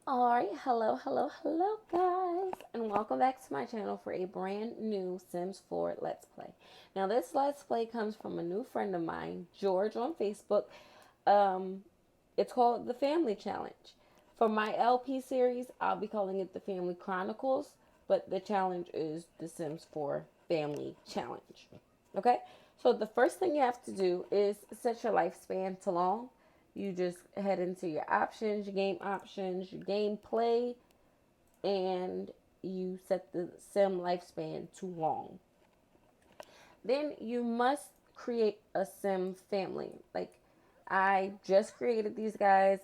Alright, hello guys, and welcome back to my channel for a brand new Sims 4 Let's Play. Now this Let's Play comes from a new friend of mine, George on Facebook. Um, it's called the Family Challenge. For my LP series, I'll be calling it the Family Chronicles, but the challenge is the Sims 4 Family Challenge. Okay, so the first thing you have to do is set your lifespan to long. You just head into your options, your gameplay, and you set the sim lifespan to long. Then you must create a sim family. Like, I just created these guys.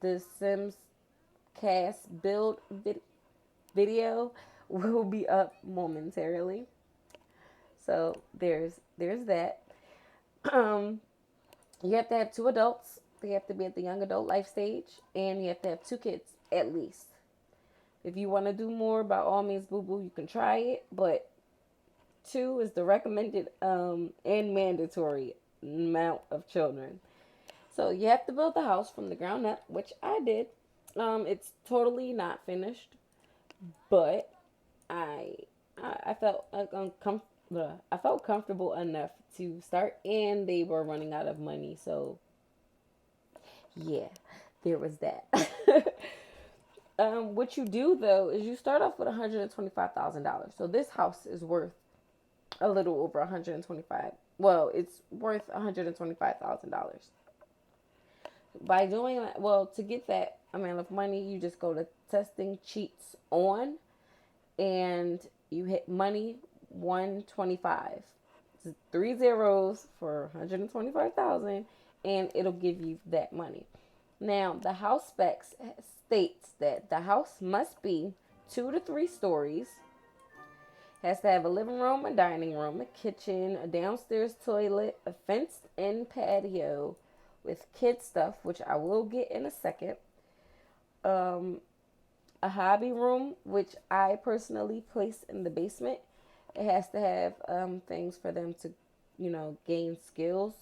The Sims cast build video will be up momentarily. So there's that. Um, you have to have two adults. They have to be at the young adult life stage, and you have to have two kids at least. If you want to do more, by all means, boo boo, you can try it. But two is the recommended and mandatory amount of children. So you have to build the house from the ground up, which I did. It's totally not finished, but I I felt I felt comfortable enough to start, and they were running out of money, so yeah, there was that. What you do though is you start off with $125,000. So this house is worth a little over 125. Well, it's worth $125,000. By doing that, well, to get that amount of money, you just go to testing cheats on, and you hit money 125. It's three zeros for 125,000, and it'll give you that money. Now, the house specs states that the house must be 2 to 3 stories, has to have a living room, a dining room, a kitchen, a downstairs toilet, a fenced-in patio with kid stuff, which I will get in a second. Um, a hobby room, which I personally place in the basement. It has to have things for them to, gain skills.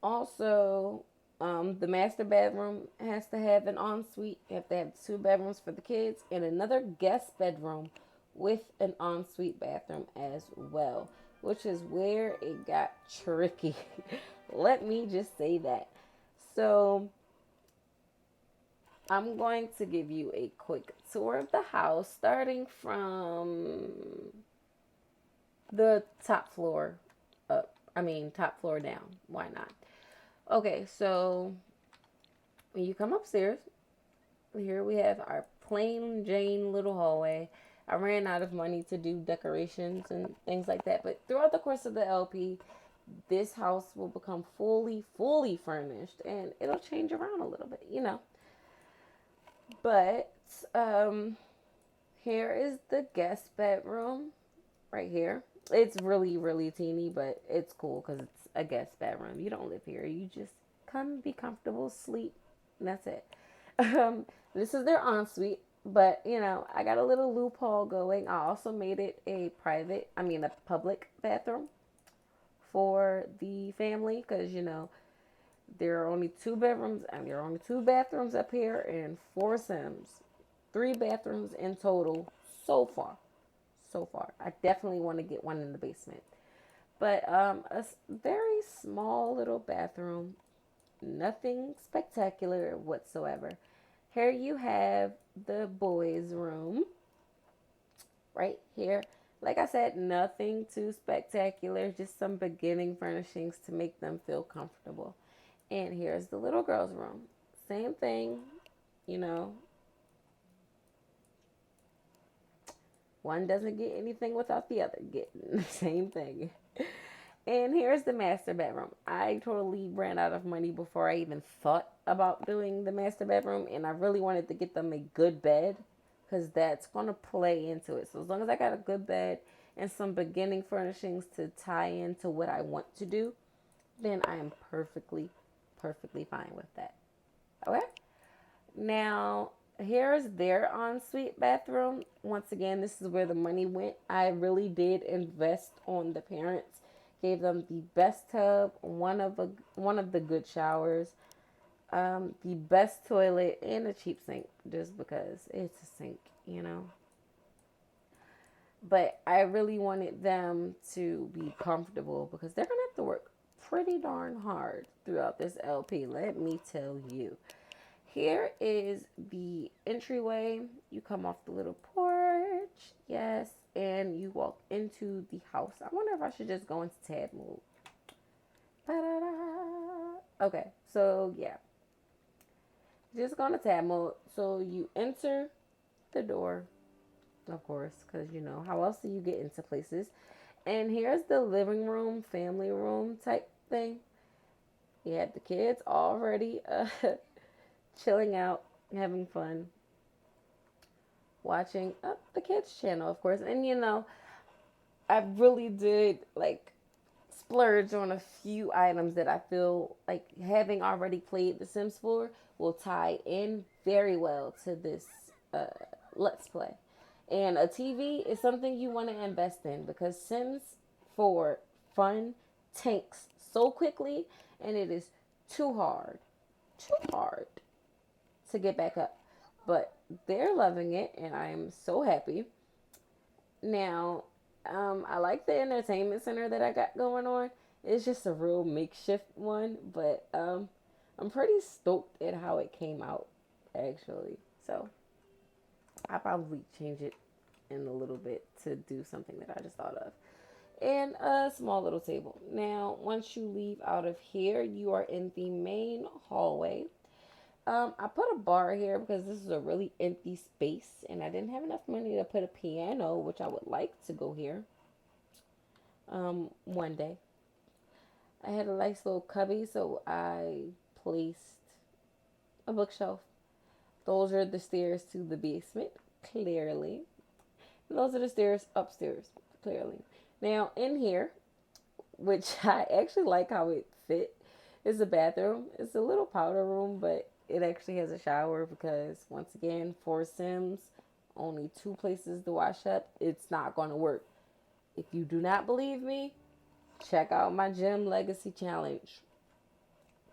Also, the master bedroom has to have an ensuite. You have to have 2 bedrooms for the kids and another guest bedroom with an ensuite bathroom as well, which is where it got tricky. Let me just say that. So, I'm going to give you a quick tour of the house, starting from the top floor up. I mean, top floor down. Why not? Okay, so when you come upstairs, here we have our plain Jane little hallway. I ran out of money to do decorations and things like that, but throughout the course of the LP, this house will become fully furnished, and it'll change around a little bit. But here is the guest bedroom right here. It's really teeny, but it's cool because it's a guest bedroom. You don't live here. You just come, be comfortable, sleep, and that's it. This is their ensuite, but I got a little loophole going. I also made it a public bathroom for the family because there are only 2 bedrooms and there are only 2 bathrooms up here and 4 Sims. 3 bathrooms in total so far. So far. I definitely want to get one in the basement. But a very small little bathroom. Nothing spectacular whatsoever. Here you have the boys' room. Right here. Like I said, nothing too spectacular. Just some beginning furnishings to make them feel comfortable. And here's the little girl's room. Same thing, you know. One doesn't get anything without the other getting the same thing. And here's the master bedroom. I totally ran out of money before I even thought about doing the master bedroom. And I really wanted to get them a good bed because that's going to play into it. So as long as I got a good bed and some beginning furnishings to tie into what I want to do, then I am perfectly fine with that. Okay? Now, here's their ensuite bathroom. Once again, this is where the money went. I really did invest on the parents. Gave them the best tub, one of the good showers. The best toilet and a cheap sink just because it's a sink, you know. But I really wanted them to be comfortable because they're going to have to work pretty darn hard throughout this LP, let me tell you. Here is the entryway. You come off the little porch, yes, and you walk into the house. I wonder if I should just go into tab mode. Ba-da-da. Okay, so yeah, just go into tab mode. So you enter the door, of course, because you know, how else do you get into places? And here's the living room, family room type thing. You have the kids already chilling out, having fun, watching the kids channel, of course. And you know, I really did like splurge on a few items that I feel like, having already played The Sims 4, will tie in very well to this uh, Let's Play. And a TV is something you want to invest in because Sims 4 fun tanks so quickly, and it is too hard to get back up. But they're loving it, and I am so happy. Now, I like the entertainment center that I got going on. It's just a real makeshift one, but I'm pretty stoked at how it came out, actually. So I'll probably change it in a little bit to do something that I just thought of. And a small little table. Now, once you leave out of here, you are in the main hallway. I put a bar here because this is a really empty space, and I didn't have enough money to put a piano, which I would like to go here one day. I had a nice little cubby, so I placed a bookshelf. Those are the stairs to the basement, clearly. And those are the stairs upstairs, clearly. Now, in here, which I actually like how it fit, is a bathroom. It's a little powder room, but it actually has a shower because, once again, for Sims, only 2 places to wash up. It's not going to work. If you do not believe me, check out my Gym Legacy Challenge.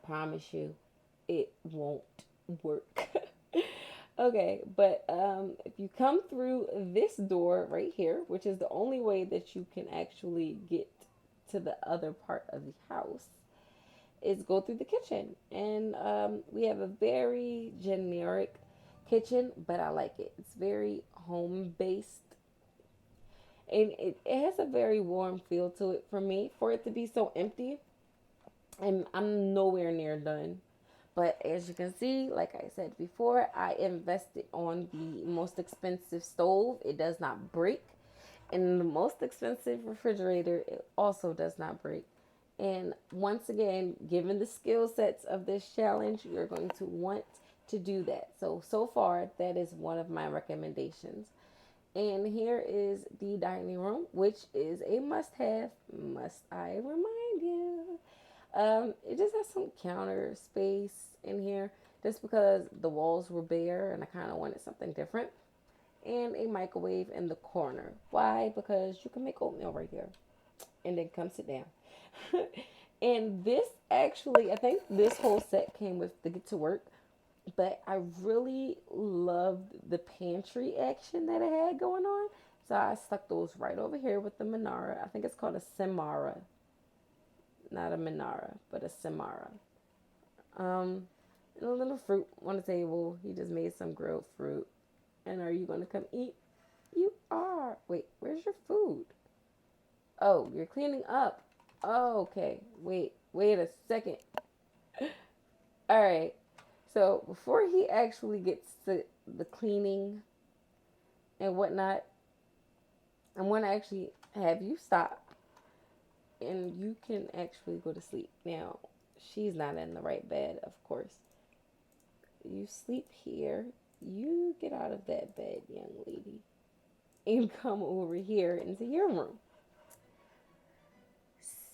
Promise you, it won't work. Okay, but if you come through this door right here, which is the only way that you can actually get to the other part of the house, is go through the kitchen. And we have a very generic kitchen, but I like it. It's very home-based. And it has a very warm feel to it for me. For it to be so empty, and I'm nowhere near done. But as you can see, like I said before, I invested on the most expensive stove. It does not break. And the most expensive refrigerator, it also does not break. And once again, given the skill sets of this challenge, you're going to want to do that. So far, that is one of my recommendations. And here is the dining room, which is a must-have. Must I remind you? It just has some counter space in here just because the walls were bare and I kind of wanted something different. And a microwave in the corner. Why? Because you can make oatmeal right here. And then come sit down. And this actually, I think this whole set came with the Get to Work. But I really loved the pantry action that it had going on. So I stuck those right over here with the Minara. I think it's called a Simara. Not a Minara, but a Simara. And a little fruit on the table. He just made some grilled fruit. And are you going to come eat? You are. Wait, where's your food? Oh, you're cleaning up. Oh, okay. Wait a second. All right. So before he actually gets to the cleaning and whatnot, I'm going to actually have you stop. And you can actually go to sleep. Now, she's not in the right bed, of course. You sleep here. You get out of that bed, young lady, and come over here into your room.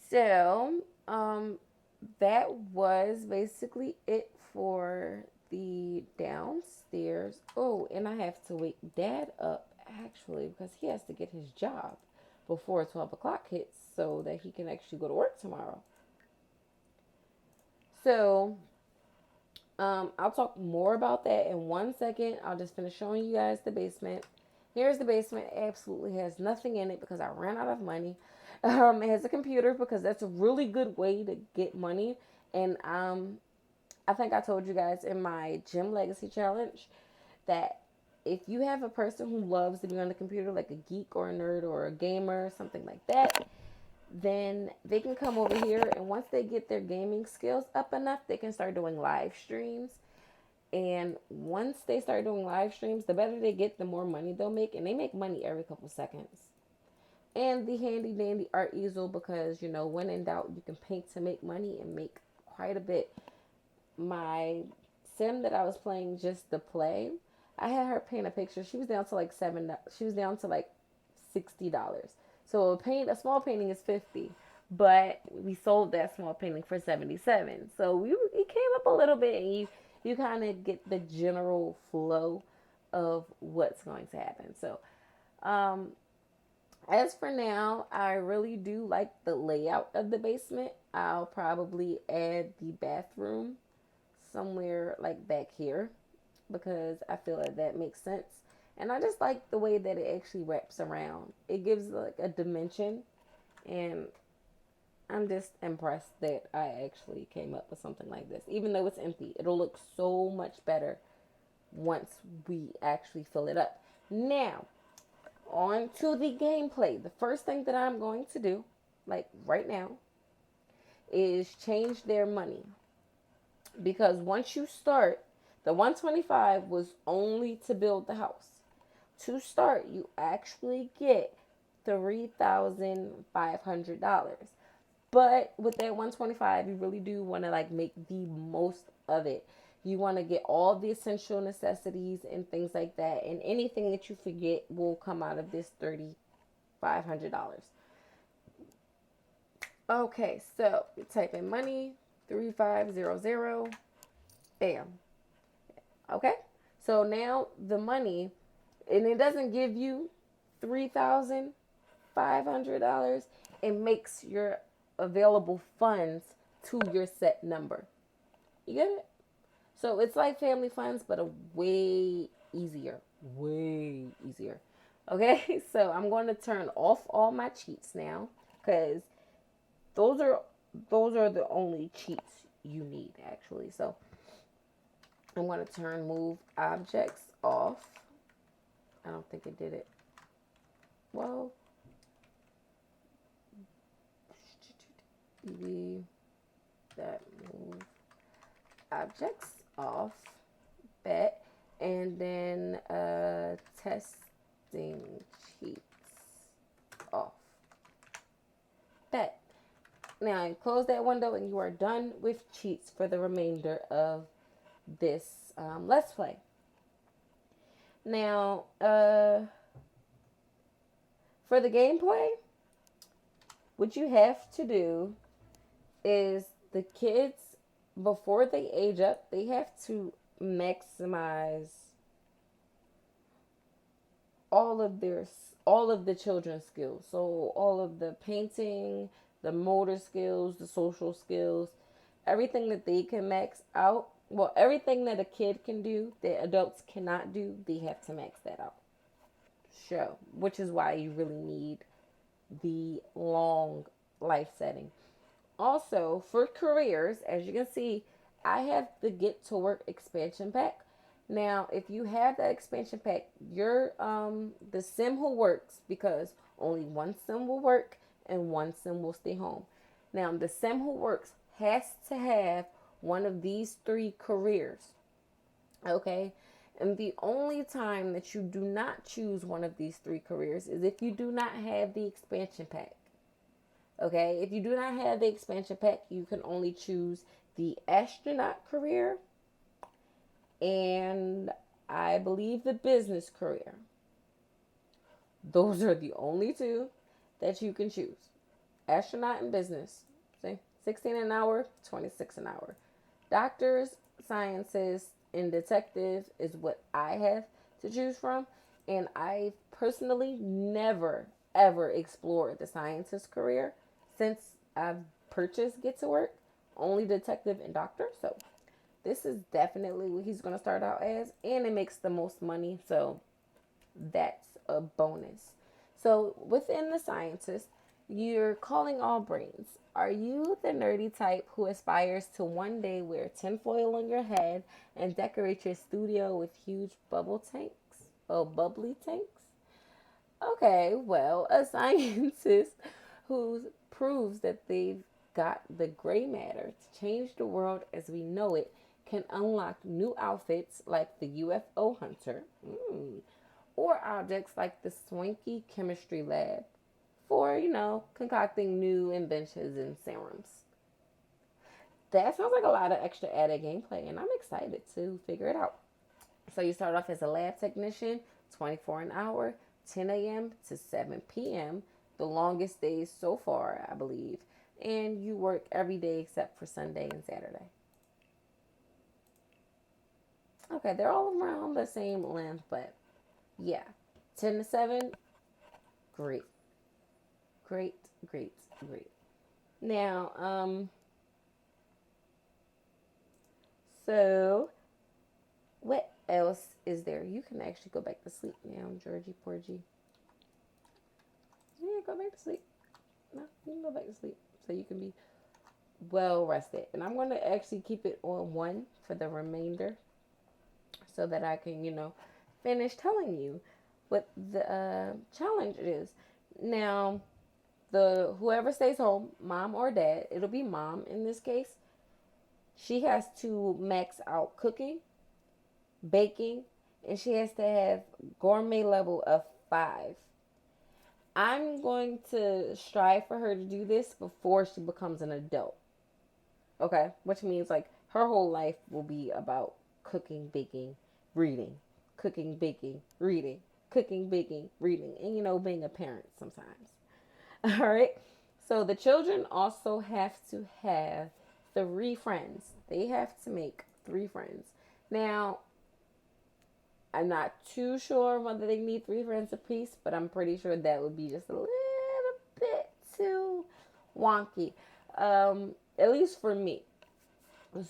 So, that was basically it for the downstairs. Oh, and I have to wake Dad up, actually, because he has to get his job before 12 o'clock hits so that he can actually go to work tomorrow. So, I'll talk more about that in 1 second. I'll just finish showing you guys the basement. Here's the basement. It absolutely has nothing in it because I ran out of money. It has a computer because that's a really good way to get money. And I think I told you guys in my gym legacy challenge that if you have a person who loves to be on the computer, like a geek or a nerd or a gamer, something like that, then they can come over here, and once they get their gaming skills up enough, they can start doing live streams. And once they start doing live streams, the better they get, the more money they'll make, and they make money every couple seconds. And the handy dandy art easel, because when in doubt, you can paint to make money and make quite a bit. My sim that I was playing just to play, I had her paint a picture. She was down to like She was down to like $60. So a small painting is 50, but we sold that small painting for 77. So it came up a little bit, and you kind of get the general flow of what's going to happen. So, as for now, I really do like the layout of the basement. I'll probably add the bathroom somewhere like back here because I feel like that makes sense. And I just like the way that it actually wraps around. It gives like a dimension, and I'm just impressed that I actually came up with something like this. Even though it's empty, it'll look so much better once we actually fill it up. Now, on to the gameplay. The first thing that I'm going to do, like right now, is change their money. Because once you start, the 125 was only to build the house. To start, you actually get $3,500. But with that 125, you really do want to like make the most of it. You want to get all the essential necessities and things like that. And anything that you forget will come out of this $3,500. Okay, so you type in money, 3500. Bam. Okay, so now the money, and it doesn't give you $3,500. It makes your available funds to your set number. You get it? So it's like family funds, but a way easier. Way easier. Okay, so I'm going to turn off all my cheats now, because those are the only cheats you need actually. So I'm going to turn move objects off. I don't think it did it. Well, that move objects off, bet, and then testing cheats off, bet. Now you close that window and you are done with cheats for the remainder of this let's play. Now for the gameplay, what you have to do is the kids, before they age up, they have to maximize all of the children's skills. So all of the painting, the motor skills, the social skills, everything that they can max out. Well, everything that a kid can do that adults cannot do, they have to max that out. Show, which is why you really need the long life setting. Also, for careers, as you can see, I have the Get to Work expansion pack. Now, if you have that expansion pack, your the sim who works, because only one sim will work and one sim will stay home. Now, the sim who works has to have one of these 3 careers. Okay? And the only time that you do not choose one of these 3 careers is if you do not have the expansion pack. Okay, if you do not have the expansion pack, you can only choose the astronaut career and I believe the business career. Those are the only 2 that you can choose. Astronaut and business. See, 16 an hour, 26 an hour. Doctors, scientists, and detective is what I have to choose from. And I personally never, ever explored the scientist career since I've purchased Get to Work. Only detective and doctor. So this is definitely what he's going to start out as, and it makes the most money, so that's a bonus. So within the scientist, you're calling all brains. Are you the nerdy type who aspires to one day wear tinfoil on your head and decorate your studio with huge bubble tanks? Oh, bubbly tanks? Okay, well, a scientist who proves that they've got the gray matter to change the world as we know it can unlock new outfits like the UFO hunter, or objects like the swanky chemistry lab for, concocting new inventions and serums. That sounds like a lot of extra added gameplay, and I'm excited to figure it out. So you start off as a lab technician, 24 an hour, 10 a.m. to 7 p.m., the longest days so far, I believe. And you work every day except for Sunday and Saturday. Okay, they're all around the same length, but yeah. 10 to 7, great. Great, great, great. Now, so what else is there? You can actually go back to sleep now, Georgie Porgy. Yeah, go back to sleep. No, you can go back to sleep so you can be well rested. And I'm going to actually keep it on 1 for the remainder so that I can, finish telling you what the challenge is. Now, the whoever stays home, mom or dad, it'll be mom in this case. She has to max out cooking, baking, and she has to have gourmet level of 5. I'm going to strive for her to do this before she becomes an adult. Okay? Which means like her whole life will be about cooking, baking, reading. Cooking, baking, reading. Cooking, baking, reading. And being a parent sometimes. All right? So the children also have to have 3 friends. They have to make 3 friends. Now, I'm not too sure whether they need 3 friends apiece, but I'm pretty sure that would be just a little bit too wonky, at least for me.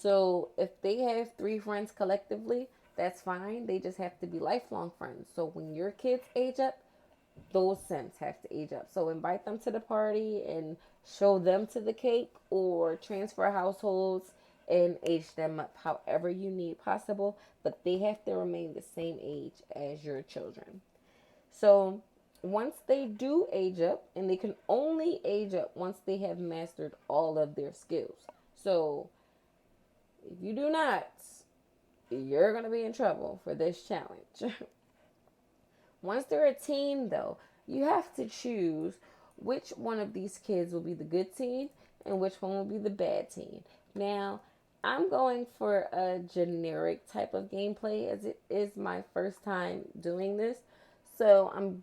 So if they have 3 friends collectively, that's fine. They just have to be lifelong friends. So when your kids age up, those Sims have to age up. So invite them to the party and show them to the cake, or transfer households and age them up however you need possible, but they have to remain the same age as your children. So once they do age up, and they can only age up once they have mastered all of their skills. So if you do not, you're going to be in trouble for this challenge. Once they're a teen, though, you have to choose which one of these kids will be the good teen and which one will be the bad teen. Now, I'm going for a generic type of gameplay, as it is my first time doing this. So I'm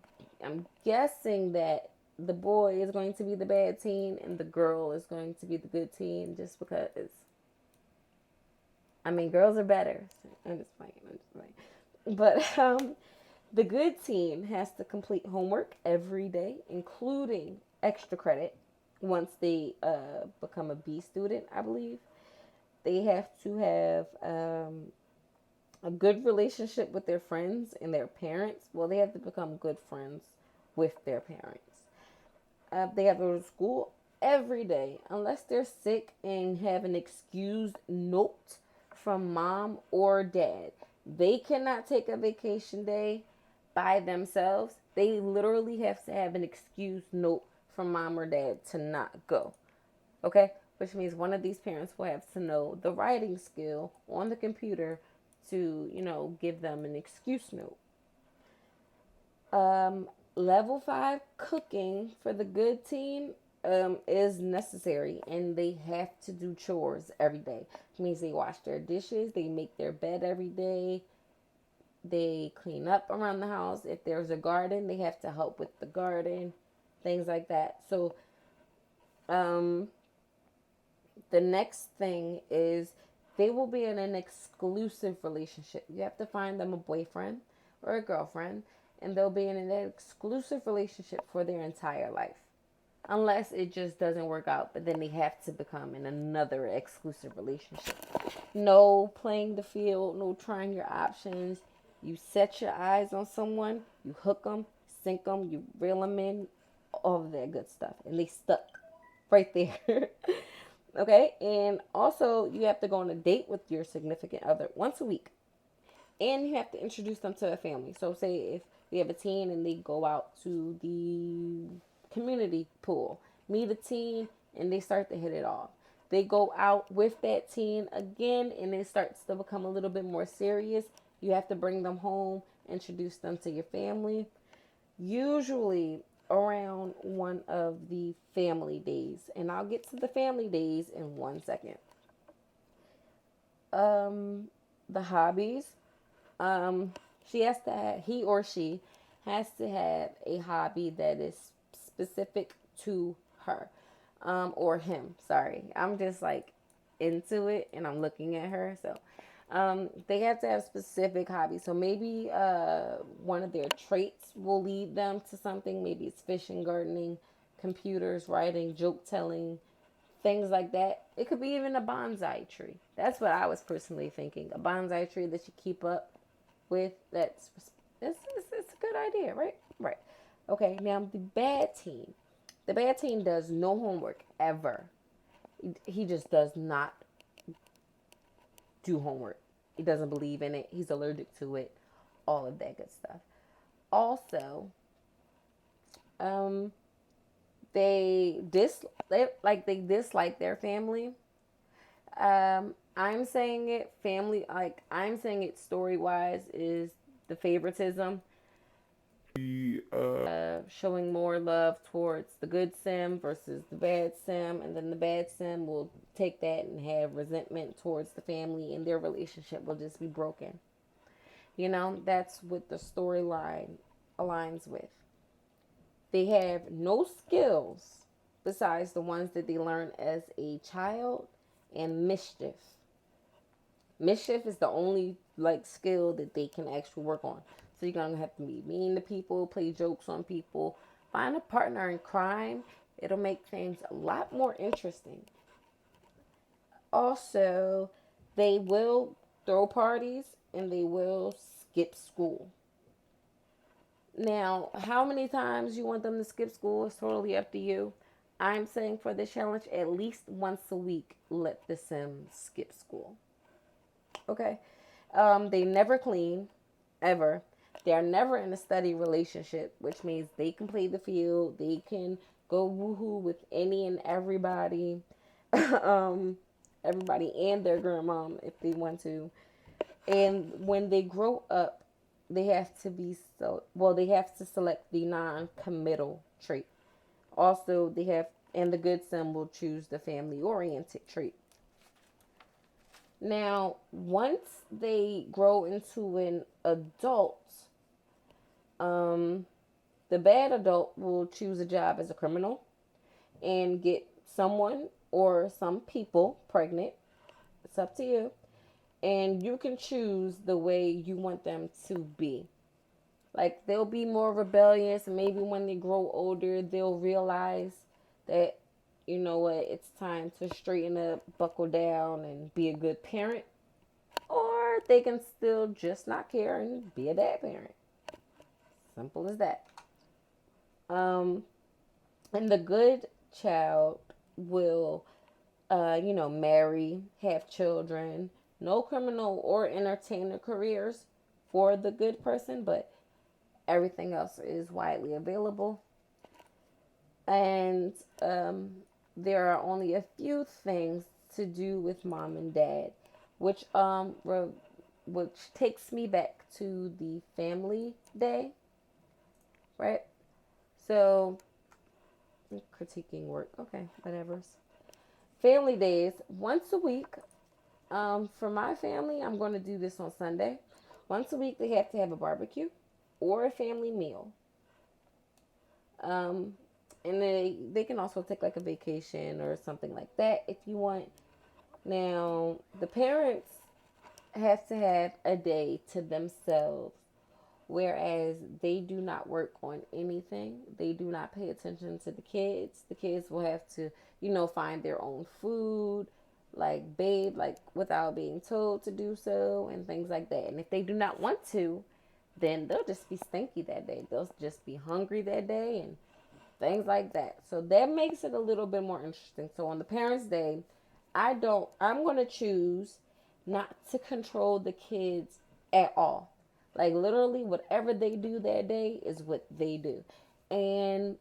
guessing that the boy is going to be the bad teen and the girl is going to be the good teen, just because girls are better. I'm just playing. But the good teen has to complete homework every day, including extra credit once they become a B student, I believe. They have to have a good relationship with their friends and their parents. Well, they have to become good friends with their parents. They have to go to school every day unless they're sick and have an excused note from mom or dad. They cannot take a vacation day by themselves. They literally have to have an excused note from mom or dad to not go. Okay? Which means one of these parents will have to know the writing skill on the computer to, give them an excuse note. Level 5 cooking for the good teen is necessary, and they have to do chores every day. Which means they wash their dishes, they make their bed every day, they clean up around the house. If there's a garden, they have to help with the garden, things like that. So, the next thing is they will be in an exclusive relationship. You have to find them a boyfriend or a girlfriend, and they'll be in an exclusive relationship for their entire life. unless it just doesn't work out, but then they have to become in another exclusive relationship. No playing the field, no trying your options. You set your eyes on someone, you hook them, sink them, you reel them in, all of that good stuff, and they stuck right there. Okay, and also you have to go on a date with your significant other once a week, and you have to introduce them to a family. So, say if we have a teen and they go out to the community pool, meet a teen, and they start to hit it off. They go out with that teen again, and it starts to become a little bit more serious. You have to bring them home, introduce them to your family, usually around one of the family days. And I'll get to the family days in 1 second. The hobbies. Um, he or she has to have a hobby that is specific to her, or him. Sorry, I'm just like into it and I'm looking at her. So, they have to have specific hobbies. So maybe one of their traits will lead them to something. Maybe it's fishing, gardening, computers, writing, joke telling, things like that. It could be even a bonsai tree. That's what I was personally thinking. A bonsai tree that you keep up with. It's a good idea, right? Right. Okay, now the bad teen. The bad teen does no homework ever. He just does not do homework. He doesn't believe in it. He's allergic to it. All of that good stuff. Also, um, they dislike their family. I'm saying it family, like I'm saying it story wise, is the favoritism. Showing more love towards the good sim versus the bad sim, and then the bad sim will take that and have resentment towards the family, and their relationship will just be broken. That's what the storyline aligns with. They have no skills besides the ones that they learn as a child, and mischief. Mischief is the only like skill that they can actually work on. So you're gonna have to be mean to people, play jokes on people, find a partner in crime. It'll make things a lot more interesting. Also, they will throw parties and they will skip school. Now, how many times you want them to skip school is totally up to you. I'm saying for this challenge, at least once a week, let the Sims skip school. Okay? They never clean, ever. They are never in a steady relationship, which means they can play the field. They can go woohoo with any and everybody. um, Everybody and their grandmom if they want to. And when they grow up, they have to be they have to select the non-committal trait. Also, and the good sim will choose the family-oriented trait. Now, once they grow into an adult, um, the bad adult will choose a job as a criminal and get someone or some people pregnant. It's up to you. And you can choose the way you want them to be. Like, they'll be more rebellious. Maybe when they grow older, they'll realize that, you know what, it's time to straighten up, buckle down, and be a good parent. Or they can still just not care and be a bad parent. Simple as that. Um, and the good child will, marry, have children. No criminal or entertainer careers for the good person, but everything else is widely available. And there are only a few things to do with mom and dad, which which takes me back to the family day, right? So, critiquing work, okay, whatever. Family days once a week. For my family, I'm going to do this on Sunday. Once a week, they have to have a barbecue or a family meal. Um, and they can also take like a vacation or something like that if you want. Now, the parents have to have a day to themselves whereas they do not work on anything. They do not pay attention to the kids. The kids will have to, find their own food, like bathe, like without being told to do so, and things like that. And if they do not want to, then they'll just be stinky that day. They'll just be hungry that day and things like that. So that makes it a little bit more interesting. So on the Parents' Day, I'm going to choose not to control the kids at all. Like literally, whatever they do that day is what they do. And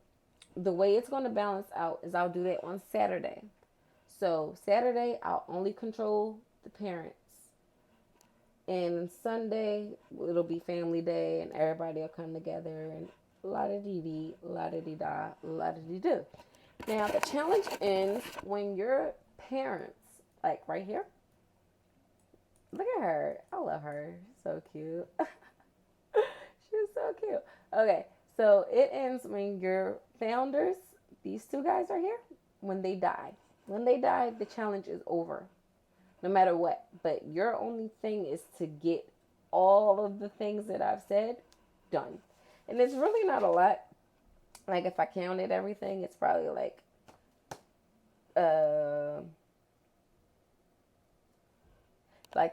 the way it's going to balance out is I'll do that on Saturday. So Saturday, I'll only control the parents. And Sunday, it'll be family day and everybody will come together and la da dee dee, la da dee da, la da dee do. Now, the challenge ends when your parents, like right here, look at her. I love her. So cute. She's so cute. Okay, so it ends when your founders, these two guys are here, when they die. When they die, the challenge is over, no matter what. But your only thing is to get all of the things that I've said done. And it's really not a lot. Like if I counted everything, it's probably like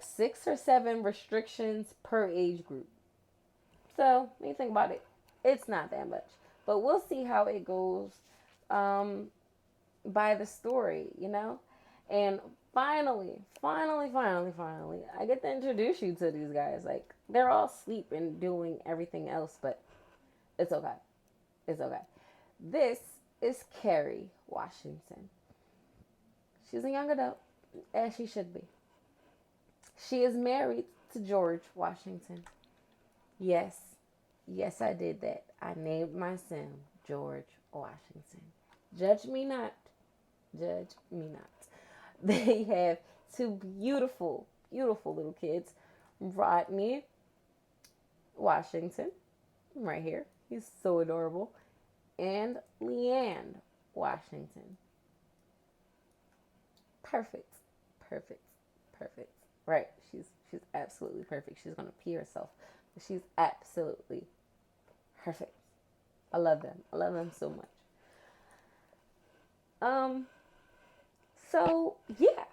6 or 7 restrictions per age group. So when you think about it, it's not that much. But we'll see how it goes by the story, And finally, I get to introduce you to these guys. Like, they're all asleep and doing everything else, but it's okay. It's okay. This is Carrie Washington. She's a young adult, as she should be. She is married to George Washington. Yes, I did that. I named my son George Washington. Judge me not. Judge me not. They have 2 beautiful, beautiful little kids. Rodney Washington, right here. He's so adorable. And Leanne Washington. Perfect. Right. She's absolutely perfect. She's gonna pee herself. But she's absolutely perfect. I love them. I love them so much. So yeah.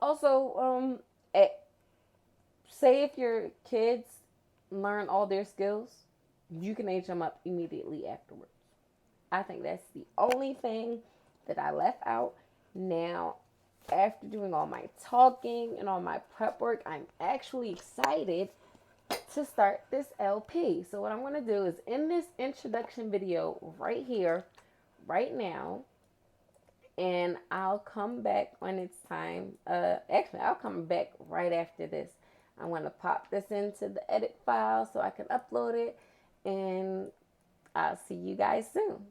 Also, say if your kids learn all their skills, you can age them up immediately afterwards. I think that's the only thing that I left out. Now, after doing all my talking and all my prep work, I'm actually excited to start this LP. So what I'm going to do is in this introduction video right here, right now, and I'll come back when it's time. Actually, I'll come back right after this. I'm going to pop this into the edit file so I can upload it, and I'll see you guys soon.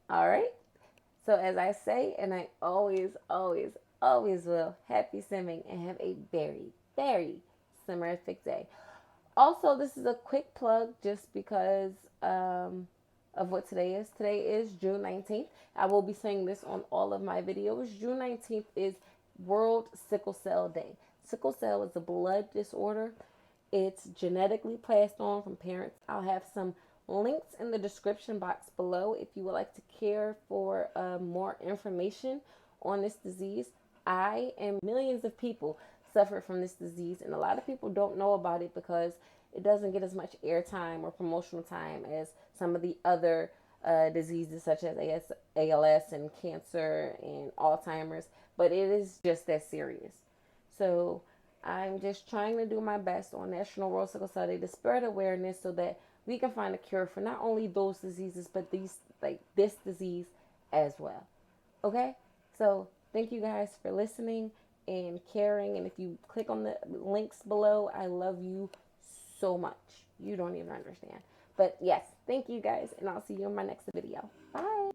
All right? So as I say, and I always will, happy simming and have a very, very simmerific day. Also, this is a quick plug just because of what today is. Today is June 19th. I will be saying this on all of my videos. June 19th is World Sickle Cell Day. Sickle cell is a blood disorder. It's genetically passed on from parents. I'll have some links in the description box below if you would like to care for more information on this disease. I and millions of people suffer from this disease, and a lot of people don't know about it because it doesn't get as much airtime or promotional time as some of the other diseases such as ALS and cancer and Alzheimer's, but it is just that serious. So I'm just trying to do my best on National World Sickle Cell Day to spread awareness so that we can find a cure for not only those diseases, but this disease as well. Okay? So thank you guys for listening and caring. And if you click on the links below, I love you so much. You don't even understand. But yes, thank you guys, and I'll see you in my next video. Bye.